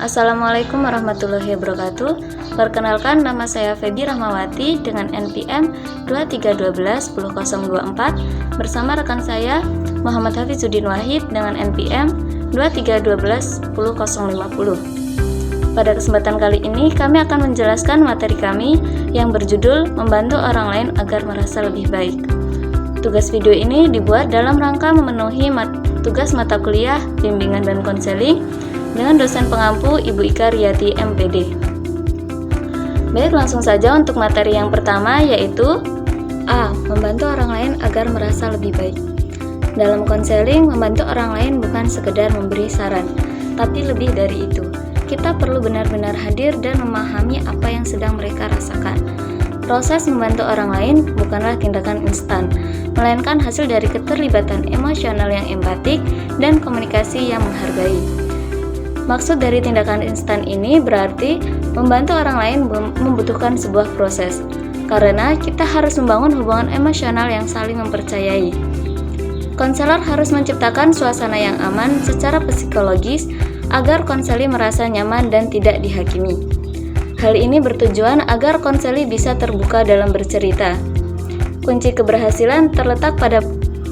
Assalamualaikum warahmatullahi wabarakatuh. Perkenalkan, nama saya Febi Rahmawati dengan NPM 2312-10024 bersama rekan saya Muhammad Hafizuddin Wahid dengan NPM 2312-10050. Pada kesempatan kali ini kami akan menjelaskan materi kami yang berjudul Membantu Orang Lain Agar Merasa Lebih Baik. Tugas video ini dibuat dalam rangka memenuhi tugas mata kuliah bimbingan dan konseling dengan dosen pengampu Ibu Ika Riyati MPD. Baik, langsung saja untuk materi yang pertama, yaitu A. Membantu orang lain agar merasa lebih baik. Dalam konseling, membantu orang lain bukan sekedar memberi saran, tapi lebih dari itu. Kita perlu benar-benar hadir dan memahami apa yang sedang mereka rasakan. Proses membantu orang lain bukanlah tindakan instan, melainkan hasil dari keterlibatan emosional yang empatik dan komunikasi yang menghargai. Maksud dari tindakan instan ini berarti membantu orang lain membutuhkan sebuah proses, karena kita harus membangun hubungan emosional yang saling mempercayai. Konselor harus menciptakan suasana yang aman secara psikologis agar konseli merasa nyaman dan tidak dihakimi. Hal ini bertujuan agar konseli bisa terbuka dalam bercerita. Kunci keberhasilan terletak pada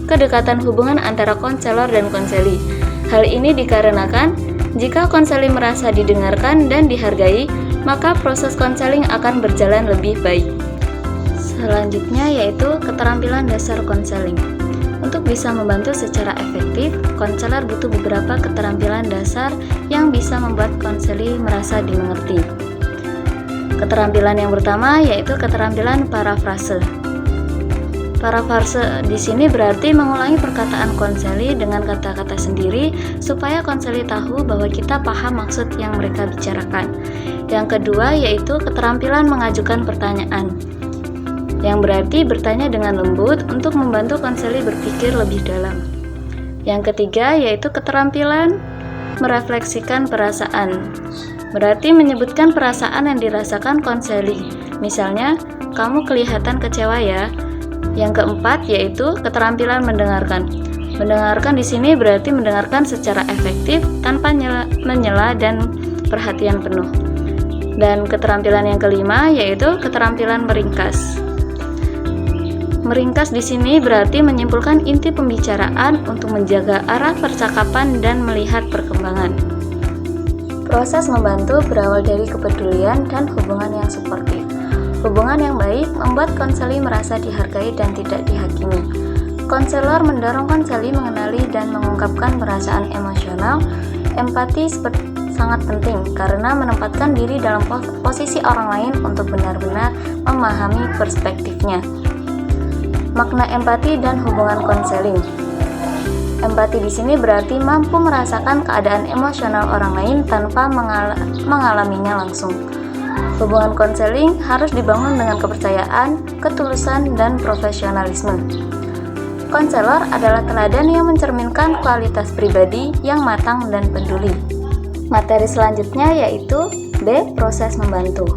kedekatan hubungan antara konselor dan konseli. Hal ini dikarenakan jika konseli merasa didengarkan dan dihargai, maka proses konseling akan berjalan lebih baik. Selanjutnya yaitu keterampilan dasar konseling. Untuk bisa membantu secara efektif, konselor butuh beberapa keterampilan dasar yang bisa membuat konseli merasa dimengerti. Keterampilan yang pertama yaitu keterampilan parafrase. Parafrase di sini berarti mengulangi perkataan konseli dengan kata-kata sendiri supaya konseli tahu bahwa kita paham maksud yang mereka bicarakan. Yang kedua yaitu keterampilan mengajukan pertanyaan, yang berarti bertanya dengan lembut untuk membantu konseli berpikir lebih dalam. Yang ketiga yaitu keterampilan merefleksikan perasaan, berarti menyebutkan perasaan yang dirasakan konseli. Misalnya, kamu kelihatan kecewa ya. Yang keempat yaitu keterampilan mendengarkan. Mendengarkan di sini berarti mendengarkan secara efektif tanpa menyela dan perhatian penuh. Dan keterampilan yang kelima yaitu keterampilan meringkas. Meringkas di sini berarti menyimpulkan inti pembicaraan untuk menjaga arah percakapan dan melihat perkembangan. Proses membantu berawal dari kepedulian dan hubungan yang suportif. Hubungan yang baik membuat konseli merasa dihargai dan tidak dihakimi. Konselor mendorong konseli mengenali dan mengungkapkan perasaan emosional. Empati sangat penting karena menempatkan diri dalam posisi orang lain untuk benar-benar memahami perspektifnya. Makna empati dan hubungan konseling. Empati di sini berarti mampu merasakan keadaan emosional orang lain tanpa mengalaminya langsung. Hubungan konseling harus dibangun dengan kepercayaan, ketulusan, dan profesionalisme. Konselor adalah teladan yang mencerminkan kualitas pribadi yang matang dan peduli. Materi selanjutnya yaitu B. Proses membantu.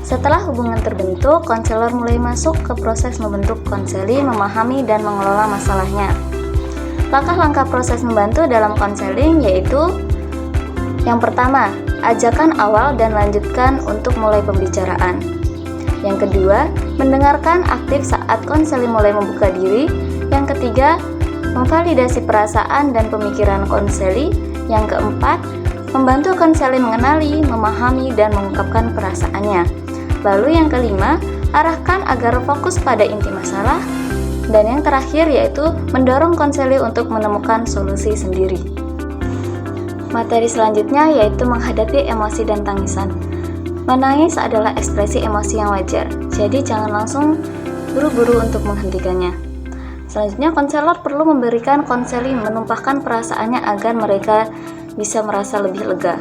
Setelah hubungan terbentuk, konselor mulai masuk ke proses membentuk konseli, memahami dan mengelola masalahnya. Langkah-langkah proses membantu dalam konseling yaitu yang pertama, ajakan awal dan lanjutkan untuk mulai pembicaraan. Yang kedua, mendengarkan aktif saat konseli mulai membuka diri. Yang ketiga, memvalidasi perasaan dan pemikiran konseli. Yang keempat, membantu konseli mengenali, memahami, dan mengungkapkan perasaannya. Lalu yang kelima, arahkan agar fokus pada inti masalah. Dan yang terakhir yaitu mendorong konseli untuk menemukan solusi sendiri. Materi selanjutnya yaitu menghadapi emosi dan tangisan. Menangis adalah ekspresi emosi yang wajar, jadi jangan langsung buru-buru untuk menghentikannya. Selanjutnya, konselor perlu memberikan konseling menumpahkan perasaannya agar mereka bisa merasa lebih lega.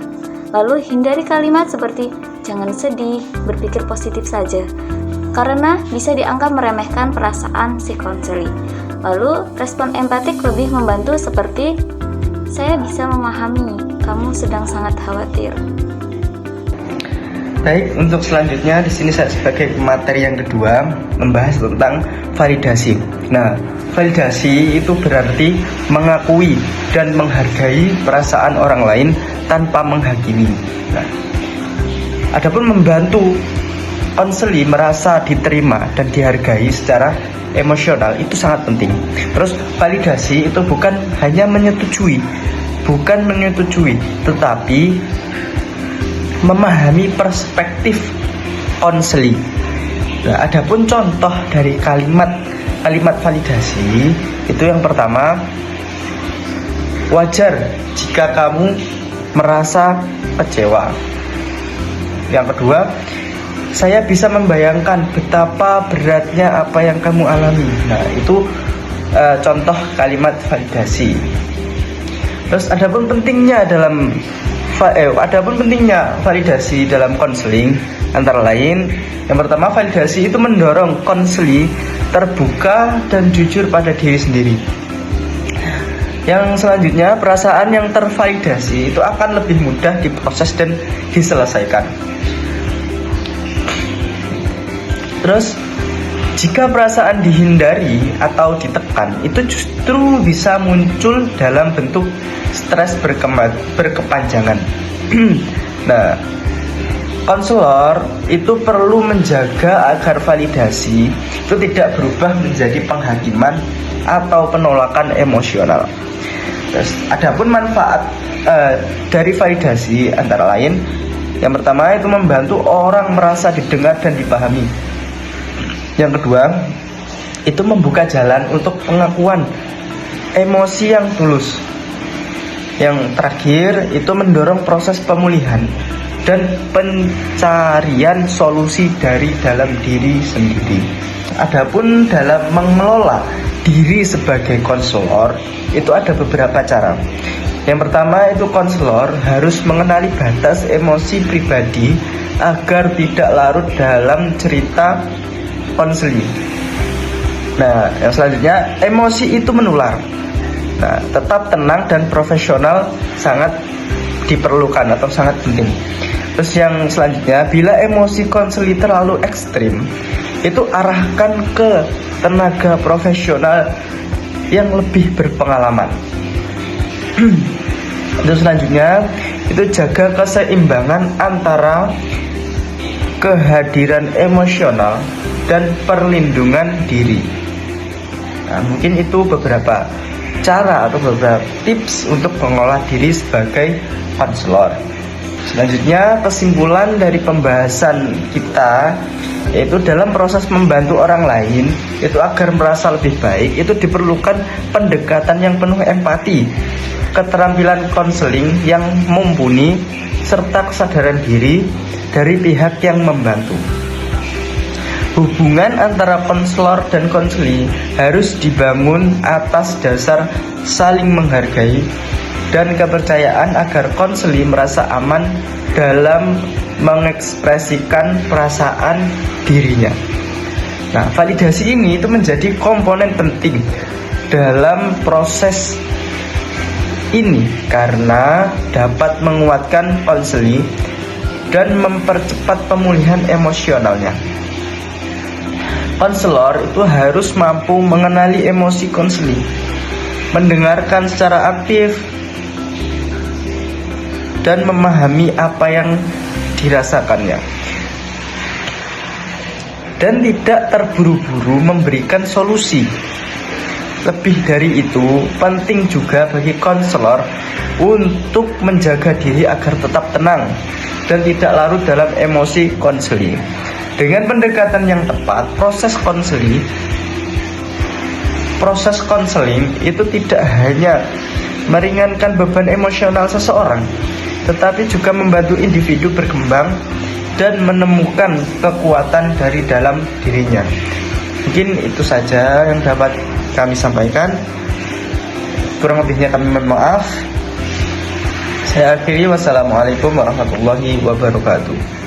Lalu hindari kalimat seperti jangan sedih, berpikir positif saja, karena bisa dianggap meremehkan perasaan si konseli. Lalu respon empatik lebih membantu seperti saya bisa memahami, kamu sedang sangat khawatir. Baik, untuk selanjutnya di sini saya sebagai materi yang kedua membahas tentang validasi. Nah, Validasi itu berarti mengakui dan menghargai perasaan orang lain tanpa menghakimi. Nah, adapun membantu konseli merasa diterima dan dihargai secara emosional itu sangat penting. Terus validasi itu bukan hanya menyetujui, tetapi memahami perspektif konseli. Nah, adapun contoh dari kalimat validasi itu yang pertama, wajar jika kamu merasa kecewa. Yang kedua, saya bisa membayangkan betapa beratnya apa yang kamu alami. Nah, itu contoh kalimat validasi. Terus adapun pentingnya validasi dalam konseling antara lain, yang pertama, validasi itu mendorong konseli terbuka dan jujur pada diri sendiri. Yang selanjutnya, perasaan yang tervalidasi itu akan lebih mudah diproses dan diselesaikan. Terus, jika perasaan dihindari atau ditekan, itu justru bisa muncul dalam bentuk stres berkepanjangan. Nah, konselor itu perlu menjaga agar validasi itu tidak berubah menjadi penghakiman atau penolakan emosional. Terus, adapun manfaat dari validasi antara lain, yang pertama itu membantu orang merasa didengar dan dipahami. Yang kedua, itu membuka jalan untuk pengakuan emosi yang tulus. Yang terakhir, itu mendorong proses pemulihan dan pencarian solusi dari dalam diri sendiri. Adapun dalam mengelola diri sebagai konselor, itu ada beberapa cara. Yang pertama, itu konselor harus mengenali batas emosi pribadi agar tidak larut dalam cerita konseling. Nah, yang selanjutnya, emosi itu menular. Nah, tetap tenang dan profesional sangat diperlukan atau sangat penting. Terus yang selanjutnya, bila emosi konseli terlalu ekstrim, itu arahkan ke tenaga profesional yang lebih berpengalaman. Terus selanjutnya, itu jaga keseimbangan antara kehadiran emosional dan perlindungan diri. Nah, mungkin itu beberapa cara atau beberapa tips untuk mengolah diri sebagai konselor. Selanjutnya, kesimpulan dari pembahasan kita yaitu dalam proses membantu orang lain itu agar merasa lebih baik, itu diperlukan pendekatan yang penuh empati, keterampilan konseling yang mumpuni, serta kesadaran diri dari pihak yang membantu. Hubungan antara konselor dan konseli harus dibangun atas dasar saling menghargai dan kepercayaan agar konseli merasa aman dalam mengekspresikan perasaan dirinya. Nah, validasi ini itu menjadi komponen penting dalam proses ini karena dapat menguatkan konseli dan mempercepat pemulihan emosionalnya. Konselor itu harus mampu mengenali emosi konseli, mendengarkan secara aktif, dan memahami apa yang dirasakannya, dan tidak terburu-buru memberikan solusi. Lebih dari itu, penting juga bagi konselor untuk menjaga diri agar tetap tenang dan tidak larut dalam emosi konseling. Dengan pendekatan yang tepat, proses konseling itu tidak hanya meringankan beban emosional seseorang, tetapi juga membantu individu berkembang dan menemukan kekuatan dari dalam dirinya. Mungkin itu saja yang dapat kami sampaikan. Kurang lebihnya kami mohon maaf. Saya akhiri, wassalamualaikum warahmatullahi wabarakatuh.